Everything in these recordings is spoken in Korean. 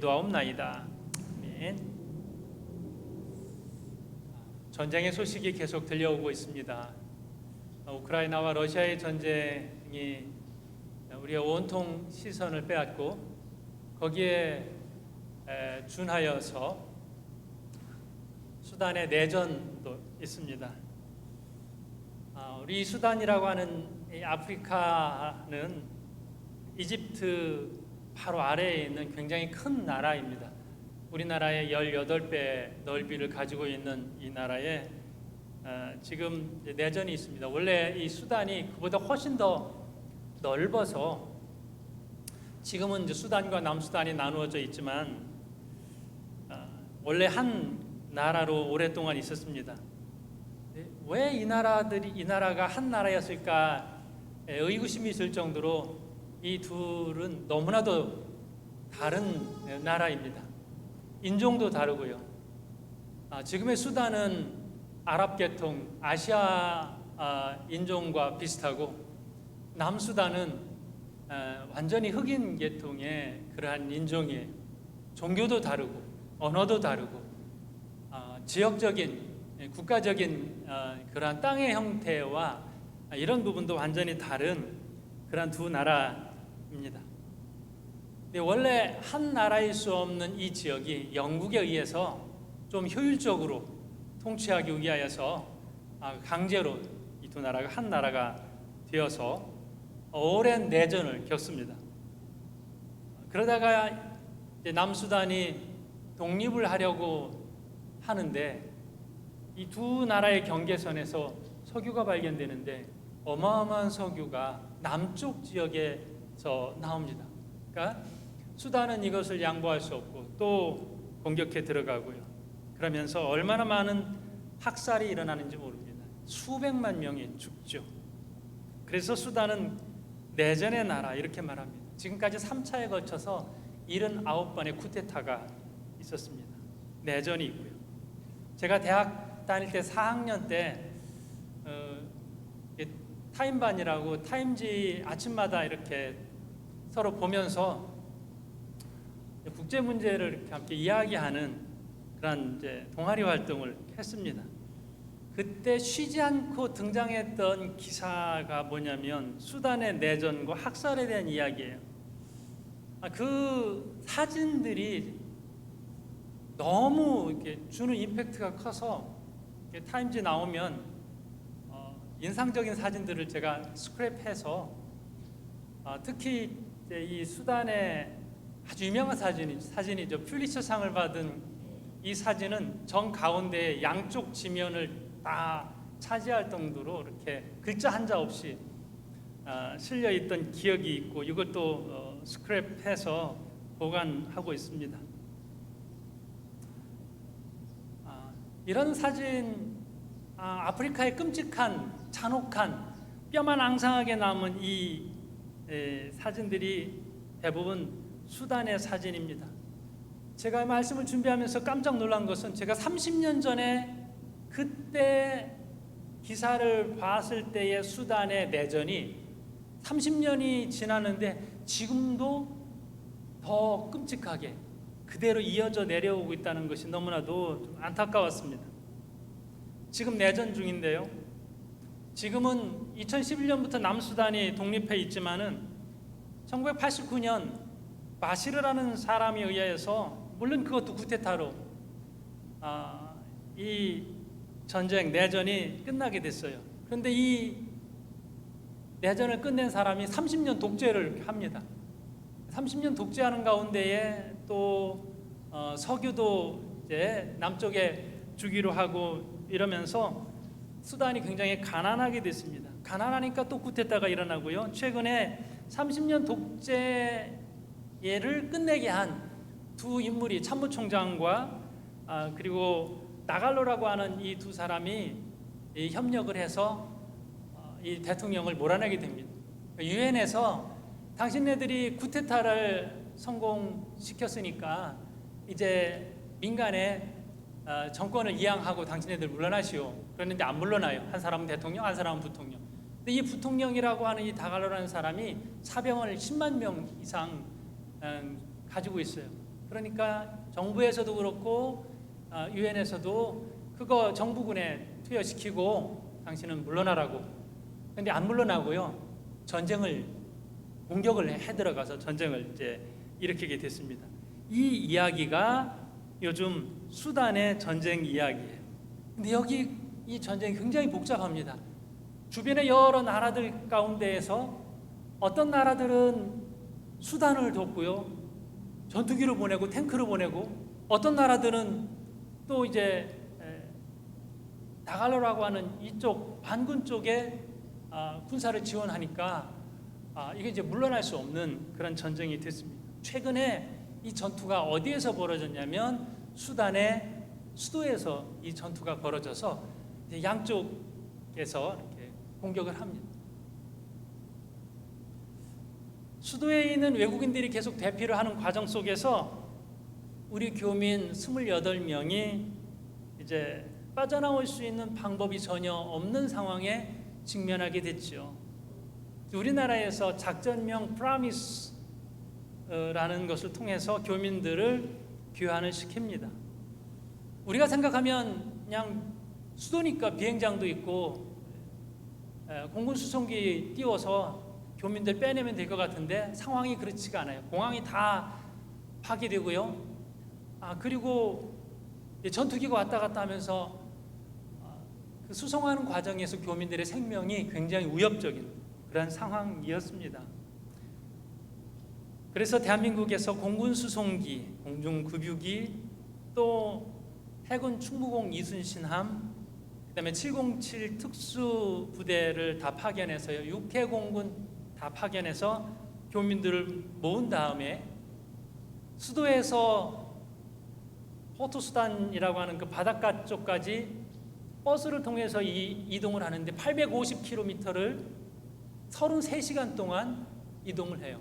기도하옵나이다. 아멘. 전쟁의 소식이 계속 들려오고 있습니다. 우크라이나와 러시아의 전쟁이 우리의 온통 시선을 빼앗고 거기에 준하여서 수단의 내전도 있습니다. 우리 수단이라고 하는 이 아프리카는 이집트 바로 아래에 있는 굉장히 큰 나라입니다. 우리나라의 18배 넓이를 가지고 있는 이 나라에 지금 내전이 있습니다. 원래 이 수단이 그보다 훨씬 더 넓어서 지금은 이제 수단과 남수단이 나누어져 있지만 원래 한 나라로 오랫동안 있었습니다. 왜 이 나라가 한 나라였을까 의구심이 있을 정도로 이 둘은 너무나도 다른 나라입니다. 인종도 다르고요. 지금의 수단은 아랍 계통, 아시아 인종과 비슷하고 남수단은 완전히 흑인 계통의 그러한 인종이에요. 종교도 다르고 언어도 다르고 지역적인 국가적인 그러한 땅의 형태와 이런 부분도 완전히 다른 그러한 두 나라입니다. 근데 원래 한 나라일 수 없는 이 지역이 영국에 의해서 좀 효율적으로 통치하기 위하여서 강제로 이 두 나라가 한 나라가 되어서 오랜 내전을 겪습니다. 그러다가 이제 남수단이 독립을 하려고 하는데 이 두 나라의 경계선에서 석유가 발견되는데 어마어마한 석유가 남쪽 지역에서 나옵니다. 그러니까 수단은 이것을 양보할 수 없고 또 공격해 들어가고요. 그러면서 얼마나 많은 학살이 일어나는지 모릅니다. 수백만 명이 죽죠. 그래서 수단은 내전의 나라 이렇게 말합니다. 지금까지 3차에 걸쳐서 79번의 쿠데타가 있었습니다. 내전이 있고요. 제가 대학 다닐 때 4학년 때 타임반이라고 타임지 아침마다 이렇게 서로 보면서 국제 문제를 이렇게 함께 이야기하는 그런 이제 동아리 활동을 했습니다. 그때 쉬지 않고 등장했던 기사가 뭐냐면 수단의 내전과 학살에 대한 이야기예요. 그 사진들이 너무 이렇게 주는 임팩트가 커서 타임지 나오면 인상적인 사진들을 제가 스크랩해서 특히 이 수단의 아주 유명한 사진이죠. 퓰리처상을 받은 이 사진은 정 가운데 양쪽 지면을 다 차지할 정도로 이렇게 글자 한자 없이 실려 있던 기억이 있고 이것도 스크랩해서 보관하고 있습니다. 이런 사진, 아프리카의 끔찍한 잔혹한 뼈만 앙상하게 남은 이 사진들이 대부분 수단의 사진입니다. 제가 말씀을 준비하면서 깜짝 놀란 것은 제가 30년 전에 그때 기사를 봤을 때의 수단의 내전이 30년이 지났는데 지금도 더 끔찍하게 그대로 이어져 내려오고 있다는 것이 너무나도 좀 안타까웠습니다. 지금 내전 중인데요. 지금은 2011년부터 남수단이 독립해 있지만은 1989년 마시르라는 사람에 의해서 물론 그것도 쿠데타로 이 전쟁 내전이 끝나게 됐어요. 그런데 이 내전을 끝낸 사람이 30년 독재를 합니다. 30년 독재하는 가운데에 또 석유도 이제 남쪽에 주기로 하고 이러면서 수단이 굉장히 가난하게 됐습니다. 가난하니까 또 쿠데타가 일어나고요. 최근에 30년 독재를 끝내게 한 두 인물이 참모총장과 그리고 나갈로라고 하는 이 두 사람이 협력을 해서 이 대통령을 몰아내게 됩니다. 유엔에서 당신네들이 쿠데타를 성공시켰으니까 이제 민간의 정권을 이양하고 당신네들 물러나시오. 그랬는데 안 물러나요. 한 사람은 대통령, 한 사람은 부통령. 근데 이 부통령이라고 하는 이 다갈로라는 사람이 사병을 10만 명 이상 가지고 있어요. 그러니까 정부에서도 그렇고 유엔에서도 그거 정부군에 투여시키고 당신은 물러나라고. 근데 안 물러나고요. 공격을 해 들어가서 전쟁을 이제 일으키게 됐습니다. 이 이야기가 요즘 수단의 전쟁 이야기예요. 근데 여기 이 전쟁이 굉장히 복잡합니다. 주변의 여러 나라들 가운데에서 어떤 나라들은 수단을 돕고요, 전투기를 보내고 탱크를 보내고, 어떤 나라들은 또 이제 다갈로라고 하는 이쪽 반군 쪽에 군사를 지원하니까 이게 이제 물러날 수 없는 그런 전쟁이 됐습니다. 최근에 이 전투가 어디에서 벌어졌냐면 수단의 수도에서 이 전투가 벌어져서 이제 양쪽에서 이렇게 공격을 합니다. 수도에 있는 외국인들이 계속 대피를 하는 과정 속에서 우리 교민 28명이 이제 빠져나올 수 있는 방법이 전혀 없는 상황에 직면하게 됐죠. 우리나라에서 작전명 프라미스라는 것을 통해서 교민들을 귀환을 시킵니다. 우리가 생각하면 그냥 수도니까 비행장도 있고 공군 수송기 띄워서 교민들 빼내면 될 것 같은데 상황이 그렇지가 않아요. 공항이 다 파괴되고요. 그리고 전투기가 왔다 갔다 하면서 그 수송하는 과정에서 교민들의 생명이 굉장히 위협적인 그런 상황이었습니다. 그래서 대한민국에서 공군 수송기, 공중급유기, 또 해군 충무공 이순신함, 그다음에 707 특수부대를 다 파견해서요, 육해공군 다 파견해서 교민들을 모은 다음에 수도에서 포트수단이라고 하는 그 바닷가 쪽까지 버스를 통해서 이동을 하는데 850km를 33시간 동안 이동을 해요.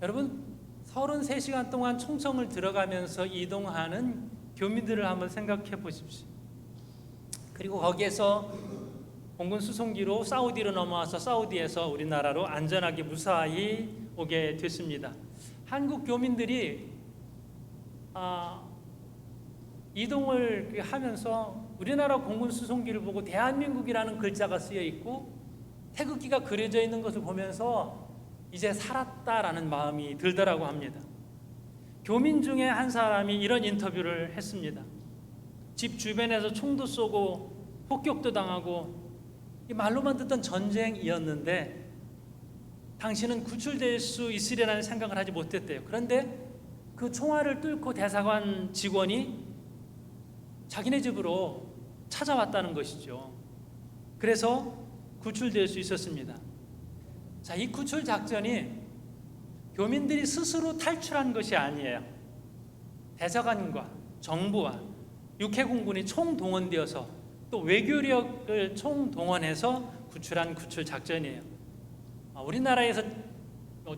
여러분, 33시간 동안 총성을 들어가면서 이동하는 교민들을 한번 생각해 보십시오. 그리고 거기에서 공군 수송기로 사우디로 넘어와서 사우디에서 우리나라로 안전하게 무사히 오게 됐습니다. 한국 교민들이 이동을 하면서 우리나라 공군 수송기를 보고 대한민국이라는 글자가 쓰여 있고 태극기가 그려져 있는 것을 보면서 이제 살았다라는 마음이 들더라고 합니다. 교민 중에 한 사람이 이런 인터뷰를 했습니다. 집 주변에서 총도 쏘고 폭격도 당하고 말로만 듣던 전쟁이었는데 당신은 구출될 수 있으리라는 생각을 하지 못했대요. 그런데 그 총알을 뚫고 대사관 직원이 자기네 집으로 찾아왔다는 것이죠. 그래서 구출될 수 있었습니다. 자, 이 구출 작전이 교민들이 스스로 탈출한 것이 아니에요. 대사관과 정부와 육해공군이 총동원되어서 또 외교력을 총동원해서 구출한 구출 작전이에요. 우리나라에서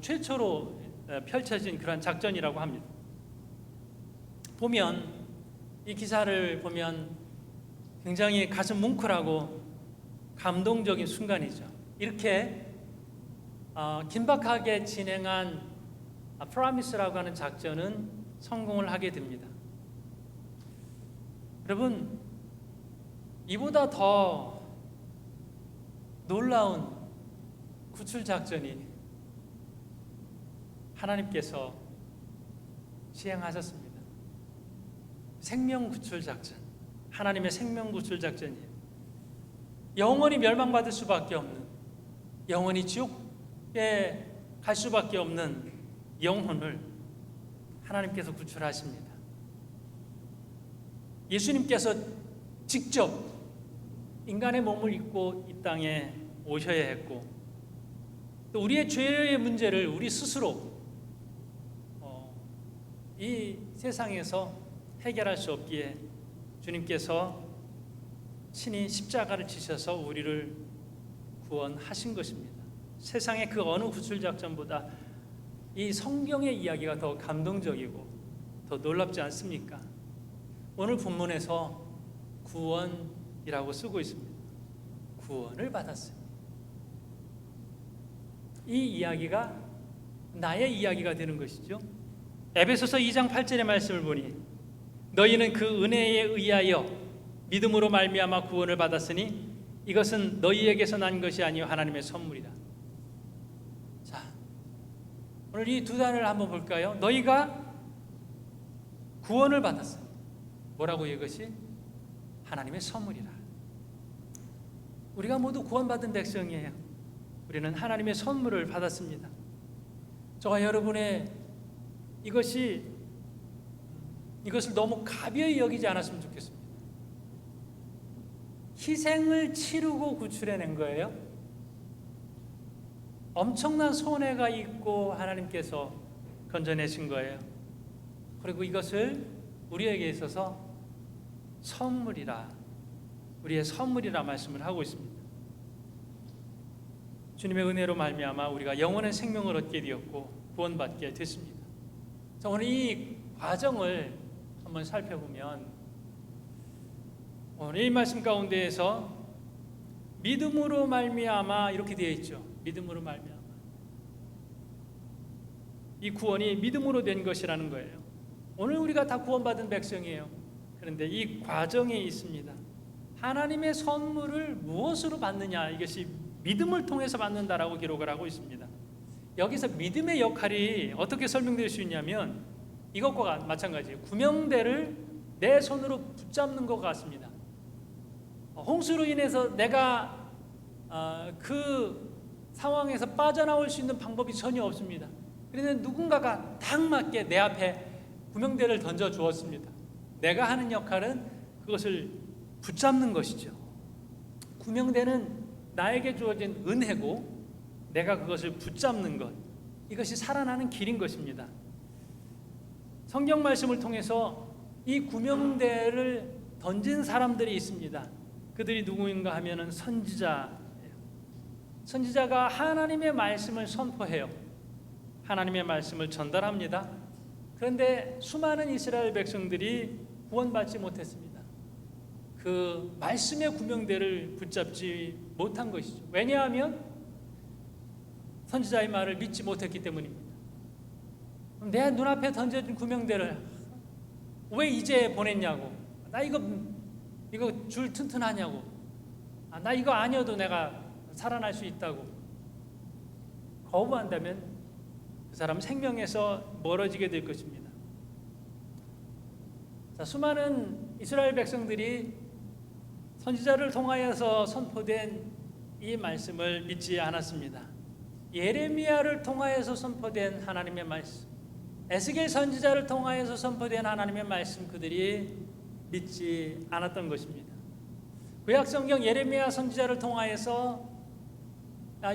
최초로 펼쳐진 그런 작전이라고 합니다. 보면 이 기사를 보면 굉장히 가슴 뭉클하고 감동적인 순간이죠. 이렇게 긴박하게 진행한 프라미스라고 하는 작전은 성공을 하게 됩니다. 여러분, 이보다 더 놀라운 구출 작전이 하나님께서 시행하셨습니다. 생명 구출 작전, 하나님의 생명 구출 작전이에요. 영원히 멸망받을 수밖에 없는, 영원히 지옥에 갈 수밖에 없는 영혼을 하나님께서 구출하십니다. 예수님께서 직접 인간의 몸을 입고 이 땅에 오셔야 했고, 또 우리의 죄의 문제를 우리 스스로 이 세상에서 해결할 수 없기에 주님께서 친히 십자가를 지셔서 우리를 구원하신 것입니다. 세상의 그 어느 구출 작전보다 이 성경의 이야기가 더 감동적이고 더 놀랍지 않습니까? 오늘 본문에서 구원이라고 쓰고 있습니다. 구원을 받았어요. 이 이야기가 나의 이야기가 되는 것이죠. 에베소서 2장 8절의 말씀을 보니 너희는 그 은혜에 의하여 믿음으로 말미암아 구원을 받았으니 이것은 너희에게서 난 것이 아니요 하나님의 선물이다. 자, 오늘 이 두 단어를 한번 볼까요? 너희가 구원을 받았어요. 뭐라고 이것이? 하나님의 선물이라. 우리가 모두 구원받은 백성이에요. 우리는 하나님의 선물을 받았습니다. 저와 여러분의 이것을 너무 가벼이 여기지 않았으면 좋겠습니다. 희생을 치르고 구출해낸 거예요. 엄청난 손해가 있고 하나님께서 건져내신 거예요. 그리고 이것을 우리에게 있어서 선물이라, 우리의 선물이라 말씀을 하고 있습니다. 주님의 은혜로 말미암아 우리가 영원한 생명을 얻게 되었고 구원받게 됐습니다. 자, 오늘 이 과정을 한번 살펴보면 오늘 이 말씀 가운데에서 믿음으로 말미암아 이렇게 되어 있죠. 믿음으로 말미암아. 이 구원이 믿음으로 된 것이라는 거예요. 오늘 우리가 다 구원받은 백성이에요. 그런데 이 과정에 있습니다. 하나님의 선물을 무엇으로 받느냐, 이것이 믿음을 통해서 받는다라고 기록을 하고 있습니다. 여기서 믿음의 역할이 어떻게 설명될 수 있냐면 이것과 마찬가지예요. 구명대를 내 손으로 붙잡는 것 같습니다. 홍수로 인해서 내가 그 상황에서 빠져나올 수 있는 방법이 전혀 없습니다. 그런데 누군가가 딱 맞게 내 앞에 구명대를 던져 주었습니다. 내가 하는 역할은 그것을 붙잡는 것이죠. 구명대는 나에게 주어진 은혜고 내가 그것을 붙잡는 것, 이것이 살아나는 길인 것입니다. 성경 말씀을 통해서 이 구명대를 던진 사람들이 있습니다. 그들이 누구인가 하면은 선지자예요. 선지자가 하나님의 말씀을 선포해요. 하나님의 말씀을 전달합니다. 그런데 수많은 이스라엘 백성들이 구원받지 못했습니다. 그 말씀의 구명대를 붙잡지 못한 것이죠. 왜냐하면 선지자의 말을 믿지 못했기 때문입니다. 내 눈앞에 던져진 구명대를 왜 이제 보냈냐고, 나 이거 줄 튼튼하냐고, 나 이거 아니어도 내가 살아날 수 있다고 거부한다면 그 사람 생명에서 멀어지게 될 것입니다. 자, 수많은 이스라엘 백성들이 선지자를 통하여서 선포된 이 말씀을 믿지 않았습니다. 예레미야를 통하여서 선포된 하나님의 말씀, 에스겔 선지자를 통하여서 선포된 하나님의 말씀, 그들이 믿지 않았던 것입니다. 구약성경 예레미야 선지자를 통하여서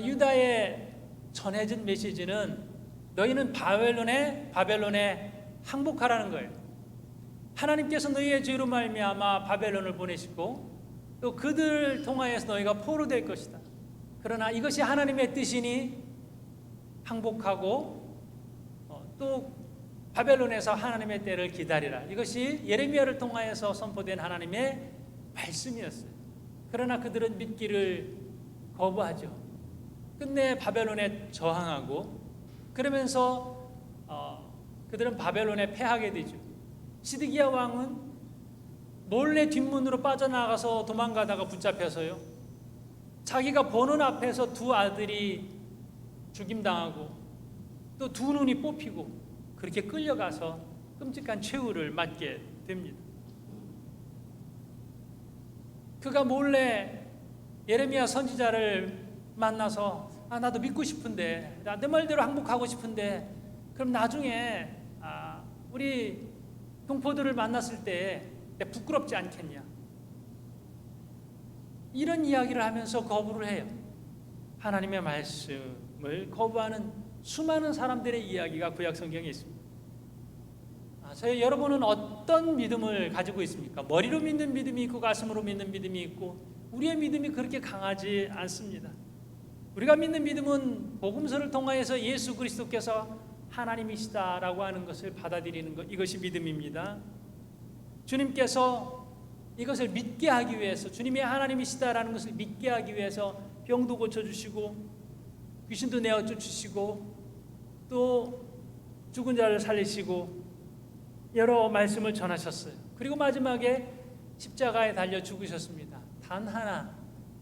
유다에 전해진 메시지는 너희는 바벨론에 항복하라는 거예요. 하나님께서 너희의 죄로 말미암아 바벨론을 보내시고 또 그들을 통하여서 너희가 포로될 것이다. 그러나 이것이 하나님의 뜻이니 항복하고 또 바벨론에서 하나님의 때를 기다리라. 이것이 예레미야를 통하여서 선포된 하나님의 말씀이었어요. 그러나 그들은 믿기를 거부하죠. 끝내 바벨론에 저항하고 그러면서 그들은 바벨론에 패하게 되죠. 시드기야 왕은 몰래 뒷문으로 빠져나가서 도망가다가 붙잡혀서요, 자기가 보는 앞에서 두 아들이 죽임당하고 또 두 눈이 뽑히고 그렇게 끌려가서 끔찍한 최후를 맞게 됩니다. 그가 몰래 예레미야 선지자를 만나서 나도 믿고 싶은데, 내 말대로 항복하고 싶은데, 그럼 나중에 우리 동포들을 만났을 때 부끄럽지 않겠냐, 이런 이야기를 하면서 거부를 해요. 하나님의 말씀을 거부하는 수많은 사람들의 이야기가 구약 성경에 있습니다. 저희 여러분은 어떤 믿음을 가지고 있습니까? 머리로 믿는 믿음이 있고 가슴으로 믿는 믿음이 있고, 우리의 믿음이 그렇게 강하지 않습니다. 우리가 믿는 믿음은 복음서를 통하여서 예수 그리스도께서 하나님이시다라고 하는 것을 받아들이는 것, 이것이 믿음입니다. 주님께서 이것을 믿게 하기 위해서, 주님이 하나님이시다라는 것을 믿게 하기 위해서 병도 고쳐주시고 귀신도 내어쫓으시고 또 죽은 자를 살리시고 여러 말씀을 전하셨어요. 그리고 마지막에 십자가에 달려 죽으셨습니다. 단 하나,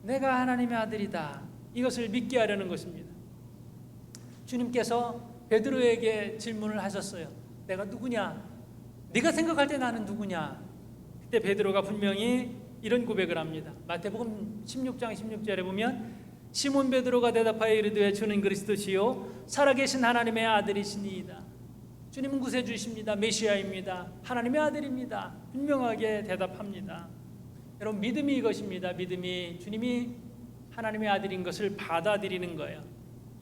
내가 하나님의 아들이다, 이것을 믿게 하려는 것입니다. 주님께서 베드로에게 질문을 하셨어요. 내가 누구냐? 네가 생각할 때 나는 누구냐? 그때 베드로가 분명히 이런 고백을 합니다. 마태복음 16장 16절에 보면 시몬 베드로가 대답하여 이르되 주는 그리스도시요 살아계신 하나님의 아들이시니이다. 주님은 구세주이십니다. 메시아입니다. 하나님의 아들입니다. 분명하게 대답합니다. 여러분, 믿음이 이것입니다. 믿음이 주님이 하나님의 아들인 것을 받아들이는 거예요.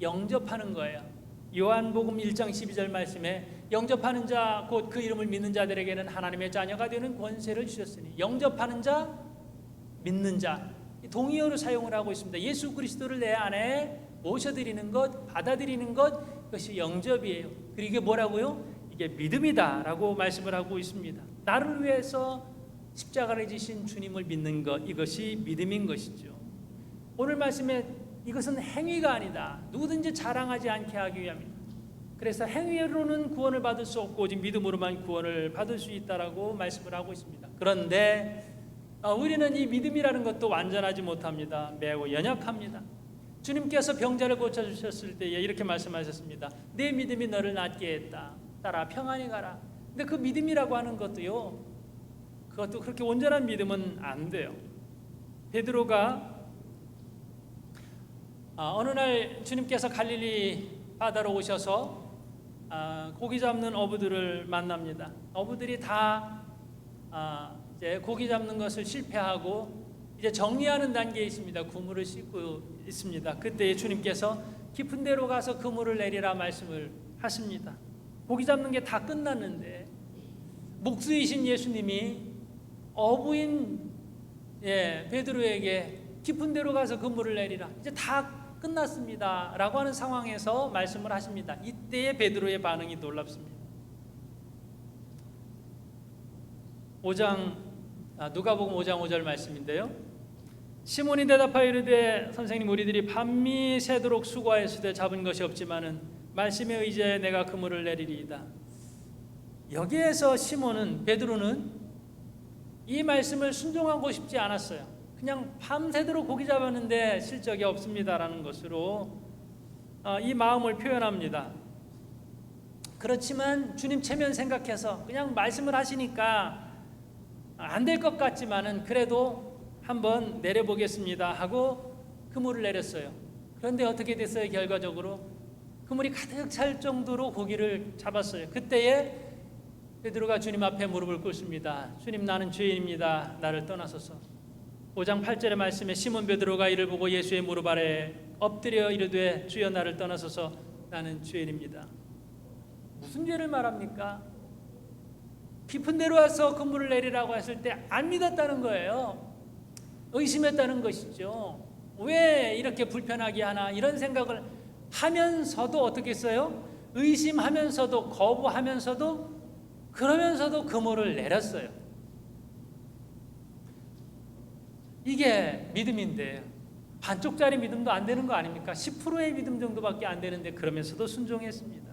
영접하는 거예요. 요한복음 1장 12절 말씀에 영접하는 자 곧 그 이름을 믿는 자들에게는 하나님의 자녀가 되는 권세를 주셨으니, 영접하는 자, 믿는 자, 동의어로 사용을 하고 있습니다. 예수 그리스도를 내 안에 모셔드리는 것, 받아들이는 것, 그것이 영접이에요. 그리고 이게 뭐라고요? 이게 믿음이다라고 말씀을 하고 있습니다. 나를 위해서 십자가를 지신 주님을 믿는 것, 이것이 믿음인 것이죠. 오늘 말씀에 이것은 행위가 아니다, 누구든지 자랑하지 않게 하기 위함이다. 그래서 행위로는 구원을 받을 수 없고 오직 믿음으로만 구원을 받을 수 있다라고 말씀을 하고 있습니다. 그런데 우리는 이 믿음이라는 것도 완전하지 못합니다. 매우 연약합니다. 주님께서 병자를 고쳐주셨을 때에 이렇게 말씀하셨습니다. 내 믿음이 너를 낫게 했다. 따라 평안히 가라. 근데 그 믿음이라고 하는 것도요, 그것도 그렇게 온전한 믿음은 안 돼요. 베드로가 어느 날 주님께서 갈릴리 바다로 오셔서 고기 잡는 어부들을 만납니다. 어부들이 다 이제 고기 잡는 것을 실패하고 이제 정리하는 단계에 있습니다. 그물을 씻고 있습니다. 그때 주님께서 깊은 데로 가서 그물을 내리라 말씀을 하십니다. 고기 잡는 게 다 끝났는데 목수이신 예수님이 어부인 베드로에게 깊은 데로 가서 그물을 내리라, 이제 다 끝났습니다 라고 하는 상황에서 말씀을 하십니다. 이때의 베드로의 반응이 놀랍습니다. 5장 누가복음 5장 5절 말씀인데요. 시몬이 대답하여 이르되 선생님, 우리들이 밤이 새도록 수고하였으되 잡은 것이 없지만은 말씀에 의지하여 내가 그물을 내리리이다. 여기에서 시몬은, 베드로는 이 말씀을 순종하고 싶지 않았어요. 그냥 밤새도록 고기 잡았는데 실적이 없습니다라는 것으로 이 마음을 표현합니다. 그렇지만 주님 체면 생각해서 그냥 말씀을 하시니까 안 될 것 같지만은 그래도 한번 내려보겠습니다 하고 그물을 내렸어요. 그런데 어떻게 됐어요? 결과적으로 그물이 가득 찰 정도로 고기를 잡았어요. 그때에 베드로가 주님 앞에 무릎을 꿇습니다. 주님, 나는 죄인입니다. 나를 떠나소서. 5장 8절의 말씀에 시몬 베드로가 이를 보고 예수의 무릎 아래 엎드려 이르되 주여, 나를 떠나소서, 나는 죄인입니다. 무슨 죄를 말합니까? 깊은 데로 와서 그물을 내리라고 했을 때 안 믿었다는 거예요. 의심했다는 것이죠. 왜 이렇게 불편하게 하나, 이런 생각을 하면서도 어떻게 했어요? 의심하면서도, 거부하면서도, 그러면서도 그물을 내렸어요. 이게 믿음인데 반쪽짜리 믿음도 안 되는 거 아닙니까? 10%의 믿음 정도밖에 안 되는데 그러면서도 순종했습니다.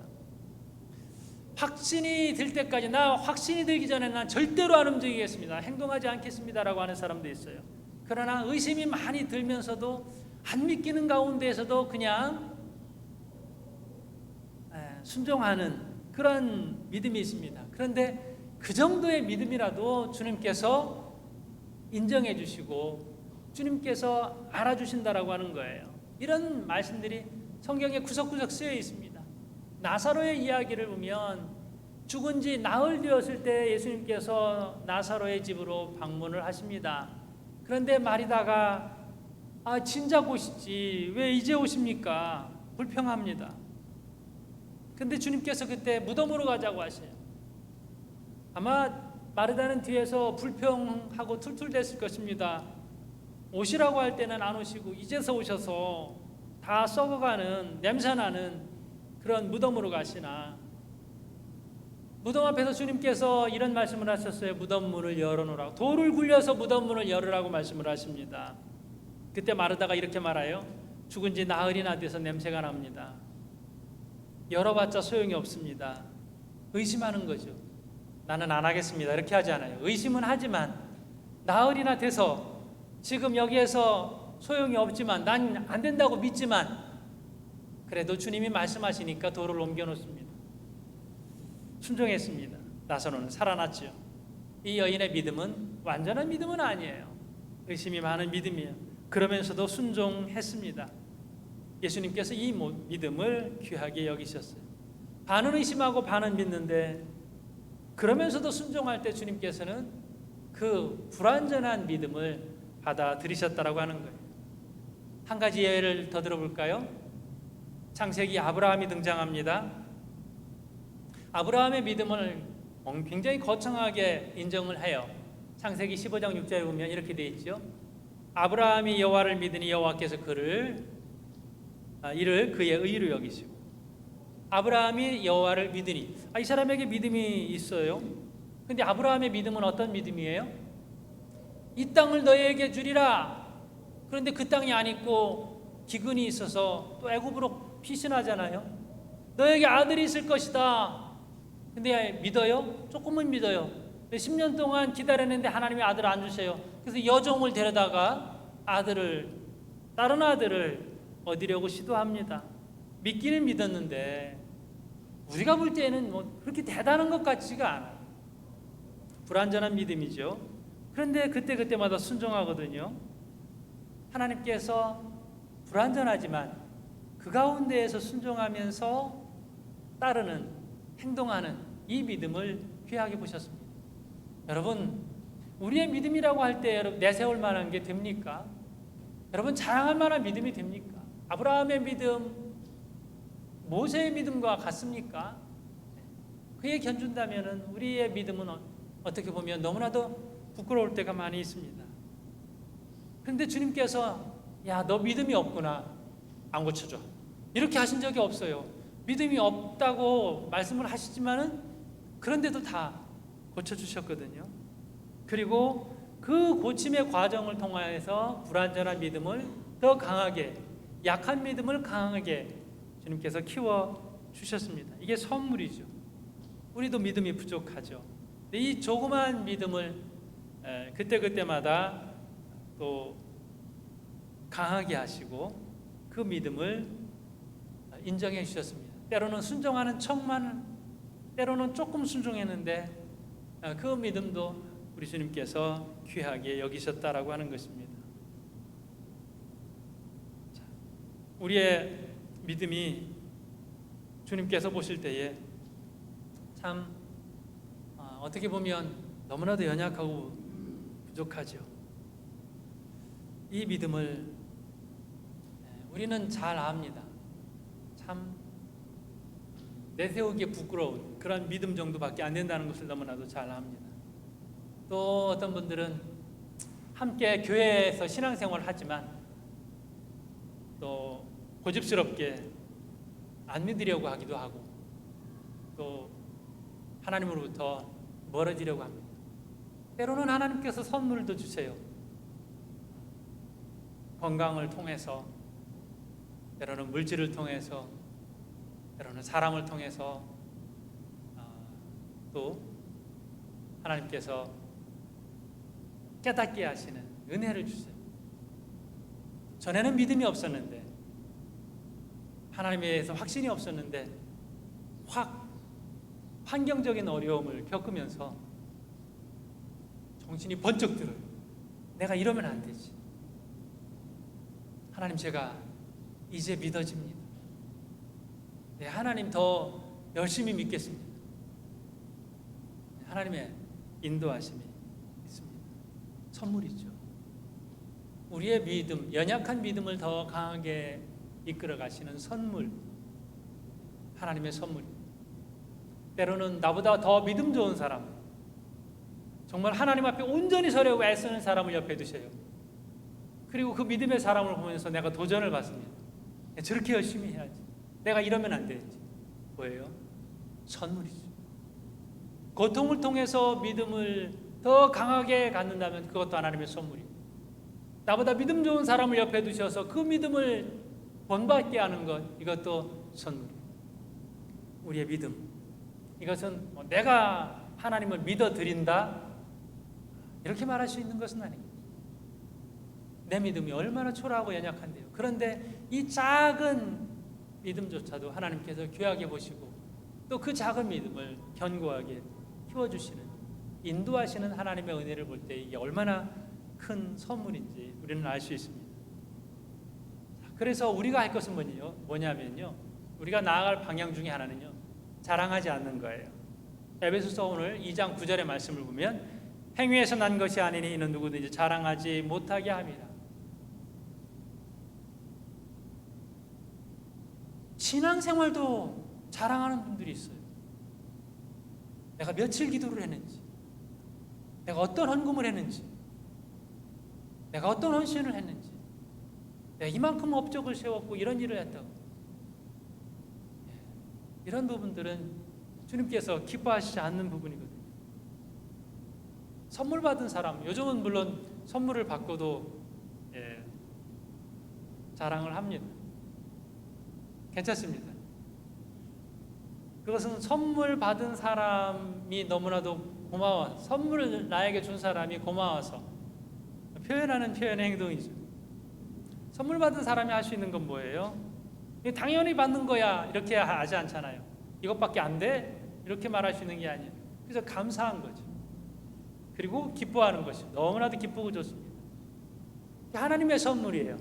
확신이 들 때까지, 나 확신이 들기 전에 난 절대로 안 움직이겠습니다, 행동하지 않겠습니다라고 하는 사람도 있어요. 그러나 의심이 많이 들면서도 안 믿기는 가운데에서도 그냥 순종하는 그런 믿음이 있습니다. 그런데 그 정도의 믿음이라도 주님께서 인정해 주시고 주님께서 알아주신다라고 하는 거예요. 이런 말씀들이 성경에 구석구석 쓰여 있습니다. 나사로의 이야기를 보면 죽은 지 나흘 되었을 때 예수님께서 나사로의 집으로 방문을 하십니다. 그런데 마리다가 진작 오시지 왜 이제 오십니까? 불평합니다. 근데 주님께서 그때 무덤으로 가자고 하세요. 아마 마르다는 뒤에서 불평하고 툴툴댔을 것입니다. 오시라고 할 때는 안 오시고 이제서 오셔서 다 썩어가는 냄새나는 그런 무덤으로 가시나. 무덤 앞에서 주님께서 이런 말씀을 하셨어요. 무덤 문을 열어놓으라고. 돌을 굴려서 무덤 문을 열으라고 말씀을 하십니다. 그때 마르다가 이렇게 말해요. 죽은 지 나흘이나 돼서 냄새가 납니다. 열어봤자 소용이 없습니다. 의심하는 거죠. 나는 안 하겠습니다. 이렇게 하지 않아요. 의심은 하지만 나흘이나 돼서 지금 여기에서 소용이 없지만 난 안 된다고 믿지만 그래도 주님이 말씀하시니까 돌을 옮겨 놓습니다. 순종했습니다. 나사로는 살아났죠. 이 여인의 믿음은 완전한 믿음은 아니에요. 의심이 많은 믿음이에요. 그러면서도 순종했습니다. 예수님께서 이 믿음을 귀하게 여기셨어요. 반은 의심하고 반은 믿는데 그러면서도 순종할 때 주님께서는 그 불완전한 믿음을 받아들이셨다라고 하는 거예요. 한 가지 예를 더 들어볼까요? 창세기 아브라함이 등장합니다. 아브라함의 믿음을 굉장히 거창하게 인정을 해요. 창세기 15장 6절에 보면 이렇게 되어 있죠. 아브라함이 여호와를 믿으니 여호와께서 이를 그의 의로 여기시고. 아브라함이 여호와를 믿으니, 이 사람에게 믿음이 있어요. 근데 아브라함의 믿음은 어떤 믿음이에요? 이 땅을 너희에게 주리라. 그런데 그 땅이 안 있고 기근이 있어서 또 애굽으로 피신하잖아요. 너에게 아들이 있을 것이다. 근데 믿어요? 조금은 믿어요. 10년 동안 기다렸는데 하나님이 아들을 안 주세요. 그래서 여종을 데려다가 다른 아들을 얻으려고 시도합니다. 믿기는 믿었는데 우리가 볼 때는 그렇게 대단한 것 같지가 않아요. 불완전한 믿음이죠. 그런데 그때마다 순종하거든요. 하나님께서 불완전하지만 그 가운데에서 순종하면서 따르는, 행동하는 이 믿음을 귀하게 보셨습니다. 여러분, 우리의 믿음이라고 할 때 내세울 만한 게 됩니까? 여러분, 자랑할 만한 믿음이 됩니까? 아브라함의 믿음, 모세의 믿음과 같습니까? 그에 견준다면 우리의 믿음은 어떻게 보면 너무나도 부끄러울 때가 많이 있습니다. 그런데 주님께서 너 믿음이 없구나, 안 고쳐줘, 이렇게 하신 적이 없어요. 믿음이 없다고 말씀을 하시지만은 그런데도 다 고쳐주셨거든요. 그리고 그 고침의 과정을 통하여서 불완전한 믿음을 더 강하게, 약한 믿음을 강하게 주님께서 키워주셨습니다. 이게 선물이죠. 우리도 믿음이 부족하죠. 이 조그만 믿음을 그때마다 또 강하게 하시고 그 믿음을 인정해 주셨습니다. 때로는 순종하는 척만, 때로는 조금 순종했는데 그 믿음도 우리 주님께서 귀하게 여기셨다라고 하는 것입니다. 우리의 믿음이 주님께서 보실 때에 참 어떻게 보면 너무나도 연약하고 부족하죠. 이 믿음을 우리는 잘 압니다. 참 내세우기에 부끄러운 그런 믿음 정도밖에 안 된다는 것을 너무나도 잘 압니다. 또 어떤 분들은 함께 교회에서 신앙생활을 하지만 또 고집스럽게 안 믿으려고 하기도 하고 또 하나님으로부터 멀어지려고 합니다. 때로는 하나님께서 선물도 주세요. 건강을 통해서, 때로는 물질을 통해서, 때로는 사람을 통해서, 또 하나님께서 깨닫게 하시는 은혜를 주세요. 전에는 믿음이 없었는데, 하나님에 대해서 확신이 없었는데 환경적인 어려움을 겪으면서 정신이 번쩍 들어요. 내가 이러면 안 되지. 하나님, 제가 이제 믿어집니다. 네, 하나님 더 열심히 믿겠습니다. 하나님의 인도하심이 있습니다. 선물이죠. 우리의 믿음, 연약한 믿음을 더 강하게 이끌어 가시는 선물, 하나님의 선물입니다. 때로는 나보다 더 믿음 좋은 사람, 정말 하나님 앞에 온전히 서려고 애쓰는 사람을 옆에 두세요. 그리고 그 믿음의 사람을 보면서 내가 도전을 받습니다. 저렇게 열심히 해야지, 내가 이러면 안 되지. 뭐예요? 선물이죠. 고통을 통해서 믿음을 더 강하게 갖는다면 그것도 하나님의 선물입니다. 나보다 믿음 좋은 사람을 옆에 두셔서 그 믿음을 본받게 하는 것, 이것도 선물입니다. 우리의 믿음, 이것은 내가 하나님을 믿어 드린다 이렇게 말할 수 있는 것은 아니에요. 내 믿음이 얼마나 초라하고 연약한데요. 그런데 이 작은 믿음조차도 하나님께서 귀하게 보시고 또 그 작은 믿음을 견고하게 키워주시는, 인도하시는 하나님의 은혜를 볼 때 이게 얼마나 큰 선물인지 우리는 알 수 있습니다. 그래서 우리가 할 것은 뭐냐면요, 우리가 나아갈 방향 중에 하나는요, 자랑하지 않는 거예요. 에베소서 오늘 2장 9절의 말씀을 보면 행위에서 난 것이 아니니 이는 누구든지 자랑하지 못하게 함이라. 신앙생활도 자랑하는 분들이 있어요. 내가 며칠 기도를 했는지, 내가 어떤 헌금을 했는지, 내가 어떤 헌신을 했는지, 내가 이만큼 업적을 세웠고 이런 일을 했다고. 이런 부분들은 주님께서 기뻐하시지 않는 부분이거든요. 선물 받은 사람, 요즘은 물론 선물을 받고도 자랑을 합니다. 괜찮습니다. 그것은 선물 받은 사람이 너무나도 고마워, 선물을 나에게 준 사람이 고마워서 표현하는 표현의 행동이죠. 선물 받은 사람이 할 수 있는 건 뭐예요? 당연히 받는 거야 이렇게 하지 않잖아요. 이것밖에 안 돼? 이렇게 말할 수 있는 게 아니에요. 그래서 감사한 거죠. 그리고 기뻐하는 것이 너무나도 기쁘고 좋습니다. 하나님의 선물이에요.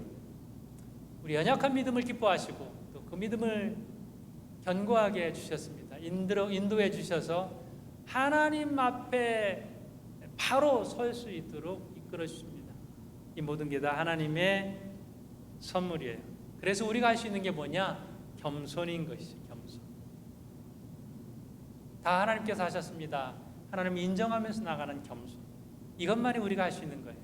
우리 연약한 믿음을 기뻐하시고 또 그 믿음을 견고하게 해주셨습니다. 인도해 주셔서 하나님 앞에 바로 설 수 있도록 이끌어 주십니다. 이 모든 게 다 하나님의 선물이에요. 그래서 우리가 할 수 있는 게 뭐냐? 겸손인 것이죠. 겸손. 다 하나님께서 하셨습니다. 하나님 인정하면서 나가는 겸손. 이것만이 우리가 할 수 있는 거예요.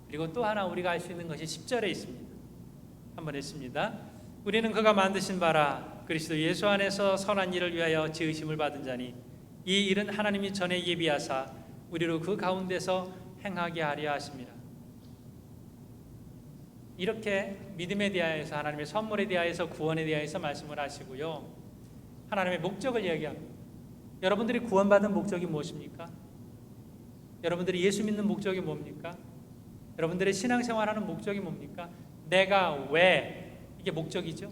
그리고 또 하나 우리가 할 수 있는 것이 10절에 있습니다. 한번 했습니다. 우리는 그가 만드신 바라 그리스도 예수 안에서 선한 일을 위하여 지으심을 받은 자니 이 일은 하나님이 전에 예비하사 우리로 그 가운데서 행하게 하려 하심이라. 이렇게 믿음에 대하여서, 하나님의 선물에 대하여서, 구원에 대하여서 말씀을 하시고요, 하나님의 목적을 이야기합니다. 여러분들이 구원받은 목적이 무엇입니까? 여러분들이 예수 믿는 목적이 뭡니까? 여러분들의 신앙생활하는 목적이 뭡니까? 내가 왜, 이게 목적이죠.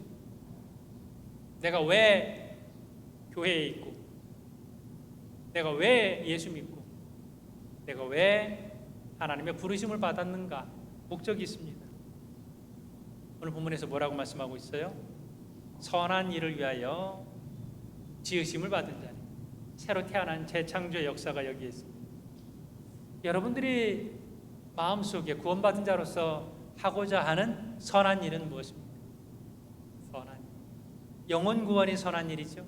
내가 왜 교회에 있고, 내가 왜 예수 믿고, 내가 왜 하나님의 부르심을 받았는가? 목적이 있습니다. 오늘 본문에서 뭐라고 말씀하고 있어요? 선한 일을 위하여 지으심을 받은 자니, 새로 태어난 재창조의 역사가 여기에 있습니다. 여러분들이 마음속에 구원받은 자로서 하고자 하는 선한 일은 무엇입니까? 선한 일. 영혼 구원이 선한 일이죠.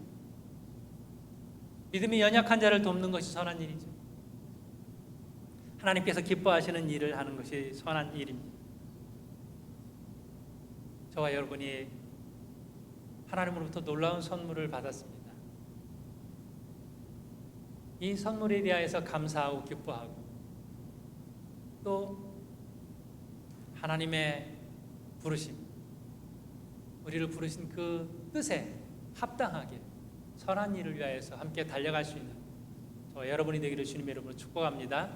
믿음이 연약한 자를 돕는 것이 선한 일이죠. 하나님께서 기뻐하시는 일을 하는 것이 선한 일입니다. 저와 여러분이 하나님으로부터 놀라운 선물을 받았습니다. 이 선물에 대하여서 감사하고 기뻐하고 또 하나님의 부르심, 우리를 부르신 그 뜻에 합당하게 선한 일을 위하여서 함께 달려갈 수 있는 저와 여러분이 되기를 주님의 이름으로 축복합니다.